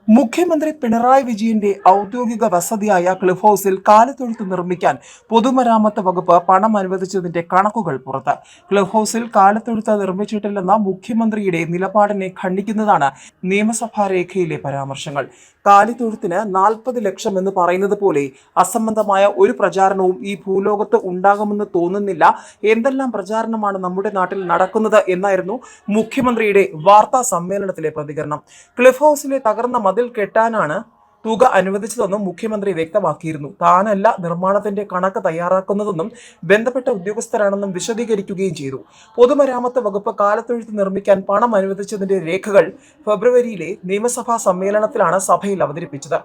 മുഖ്യമന്ത്രി പിണറായി വിജയന്റെ ഔദ്യോഗിക വസതിയായ ക്ലിഫ് ഹൗസിൽ കാലിത്തൊഴുത്ത് നിർമ്മിക്കാൻ പൊതുമരാമത്ത് വകുപ്പ് പണം അനുവദിച്ചതിന്റെ കണക്കുകൾ പുറത്ത്. ക്ലിഫ് ഹൗസിൽ കാലിത്തൊഴുത്ത് നിർമ്മിച്ചിട്ടില്ലെന്ന മുഖ്യമന്ത്രിയുടെ നിലപാടിനെ ഖണ്ഡിക്കുന്നതാണ് നിയമസഭാ രേഖയിലെ പരാമർശങ്ങൾ. കാലിത്തൊഴുത്തിന് 40 ലക്ഷം എന്ന് പറയുന്നത് പോലെ അസംബന്ധമായ ഒരു പ്രചാരണവും ഈ ഭൂലോകത്ത് ഉണ്ടാകുമെന്ന് തോന്നുന്നില്ല. എന്തെല്ലാം പ്രചാരണമാണ് നമ്മുടെ നാട്ടിൽ നടക്കുന്നത് എന്നായിരുന്നു മുഖ്യമന്ത്രിയുടെ വാർത്താ സമ്മേളനത്തിലെ പ്രതികരണം. ക്ലിഫ് ഹൗസിലെ തകർന്ന മതിൽ കെട്ടാനാണ് തുക അനുവദിച്ചതെന്നും മുഖ്യമന്ത്രി വ്യക്തമാക്കിയിരുന്നു. താനല്ല നിർമ്മാണത്തിന്റെ കണക്ക് തയ്യാറാക്കുന്നതെന്നും ബന്ധപ്പെട്ട ഉദ്യോഗസ്ഥരാണെന്നും വിശദീകരിക്കുകയും ചെയ്തു. പൊതുമരാമത്ത് വകുപ്പ് കാലിത്തൊഴുത്ത് നിർമ്മിക്കാൻ പണം അനുവദിച്ചതിന്റെ രേഖകൾ ഫെബ്രുവരിയിലെ നിയമസഭാ സമ്മേളനത്തിലാണ് സഭയിൽ അവതരിപ്പിച്ചത്.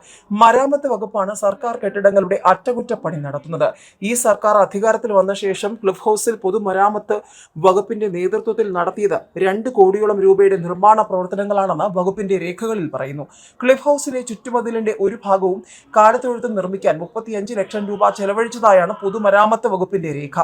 മരാമത്ത് വകുപ്പാണ് സർക്കാർ കെട്ടിടങ്ങളുടെ അറ്റകുറ്റപ്പണി നടത്തുന്നത്. ഈ സർക്കാർ അധികാരത്തിൽ വന്ന ശേഷം ക്ലിഫ് ഹൗസിൽ പൊതുമരാമത്ത് വകുപ്പിന്റെ നേതൃത്വത്തിൽ നടത്തിയത് 2 കോടിയോളം രൂപയുടെ നിർമ്മാണ പ്രവർത്തനങ്ങളാണെന്ന് വകുപ്പിന്റെ രേഖകളിൽ പറയുന്നു. ക്ലിഫ് ഹൗസിലെ ചുറ്റുമതിലിന്റെ ഒരു ഭാഗവും കാലിത്തൊഴുത്ത് നിർമ്മിക്കാൻ 35 ലക്ഷം രൂപ ചെലവഴിച്ചതായാണ് പൊതുമരാമത്ത് വകുപ്പിന്റെ രേഖ.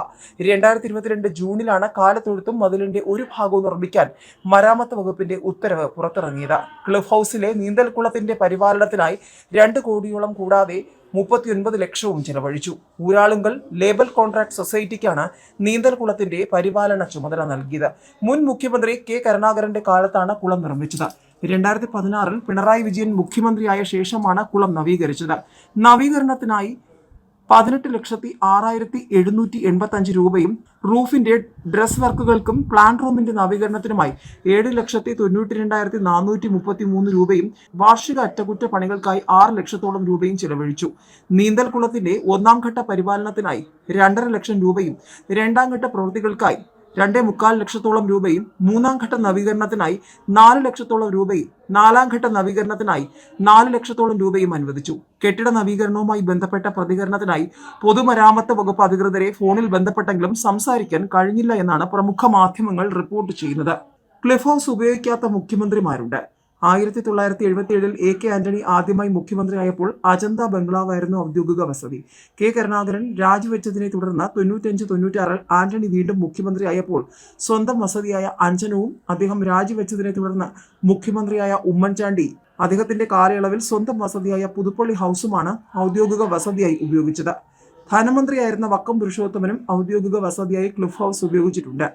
2022 ജൂണിലാണ് കാലിത്തൊഴുത്തും മതിലിന്റെ ഒരു ഭാഗവും നിർമ്മിക്കാൻ മരാമത്ത് വകുപ്പിന്റെ ഉത്തരവ് പുറത്തിറങ്ങിയത്. ക്ലിഫ് ഹൗസിലെ നീന്തൽക്കുളത്തിന്റെ പരിപാലനത്തിനായി 2 കോടിയോളം കൂടാതെ 39 ലക്ഷവും ചെലവഴിച്ചു. ഊരാളുങ്കൽ ലേബൽ കോൺട്രാക്ട് സൊസൈറ്റിക്കാണ് നീന്തൽക്കുളത്തിന്റെ പരിപാലന ചുമതല നൽകിയത്. മുൻ മുഖ്യമന്ത്രി കെ കരുണാകരന്റെ കാലത്താണ് കുളം നിർമ്മിച്ചത്. 2016-ൽ പിണറായി വിജയൻ മുഖ്യമന്ത്രിയായ ശേഷമാണ് കുളം നവീകരിച്ചത്. നവീകരണത്തിനായി 18,06,785 രൂപയും റൂഫിന്റെ ഡ്രസ് വർക്കുകൾക്കും പ്ലാൻ റൂമിന്റെ നവീകരണത്തിനുമായി 7,92,433 രൂപയും വാർഷിക അറ്റകുറ്റപ്പണികൾക്കായി 6 ലക്ഷത്തോളം രൂപയും ചെലവഴിച്ചു. നീന്തൽക്കുളത്തിന്റെ 1ാം ഘട്ട പരിപാലനത്തിനായി 2.5 ലക്ഷം രൂപയും 2ാം ഘട്ട പ്രവൃത്തികൾക്കായി 2.25 ലക്ഷത്തോളം രൂപയും 3ാം ഘട്ട നവീകരണത്തിനായി 4 ലക്ഷത്തോളം രൂപയും 4ാം ഘട്ട നവീകരണത്തിനായി 4 ലക്ഷത്തോളം രൂപയും അനുവദിച്ചു. കെട്ടിട നവീകരണവുമായി ബന്ധപ്പെട്ട പ്രതികരണത്തിനായി പൊതുമരാമത്ത് വകുപ്പ് അധികൃതരെ ഫോണിൽ ബന്ധപ്പെട്ടെങ്കിലും സംസാരിക്കാൻ കഴിഞ്ഞില്ല എന്നാണ് പ്രമുഖ മാധ്യമങ്ങൾ റിപ്പോർട്ട് ചെയ്യുന്നത്. ക്ലിഫ് ഹൗസ് ഉപയോഗിക്കാത്ത മുഖ്യമന്ത്രിമാരുണ്ട്. 1977-ൽ AK ആന്റണി ആദ്യമായി മുഖ്യമന്ത്രിയായപ്പോൾ അജന്ത ബംഗ്ലാവായിരുന്നു ഔദ്യോഗിക വസതി. കെ കരുണാകരൻ രാജിവെച്ചതിനെ തുടർന്ന് 95-96-ൽ ആന്റണി വീണ്ടും മുഖ്യമന്ത്രിയായപ്പോൾ സ്വന്തം വസതിയായ അഞ്ചനവും അദ്ദേഹം രാജിവെച്ചതിനെ തുടർന്ന് മുഖ്യമന്ത്രിയായ ഉമ്മൻചാണ്ടി അദ്ദേഹത്തിന്റെ കാലയളവിൽ സ്വന്തം വസതിയായ പുതുപ്പള്ളി ഹൗസുമാണ് ഔദ്യോഗിക വസതിയായി ഉപയോഗിച്ചത്. ധനമന്ത്രിയായിരുന്ന വക്കം പുരുഷോത്തമനും ഔദ്യോഗിക വസതിയായി ക്ലിഫ് ഹൗസ് ഉപയോഗിച്ചിട്ടുണ്ട്.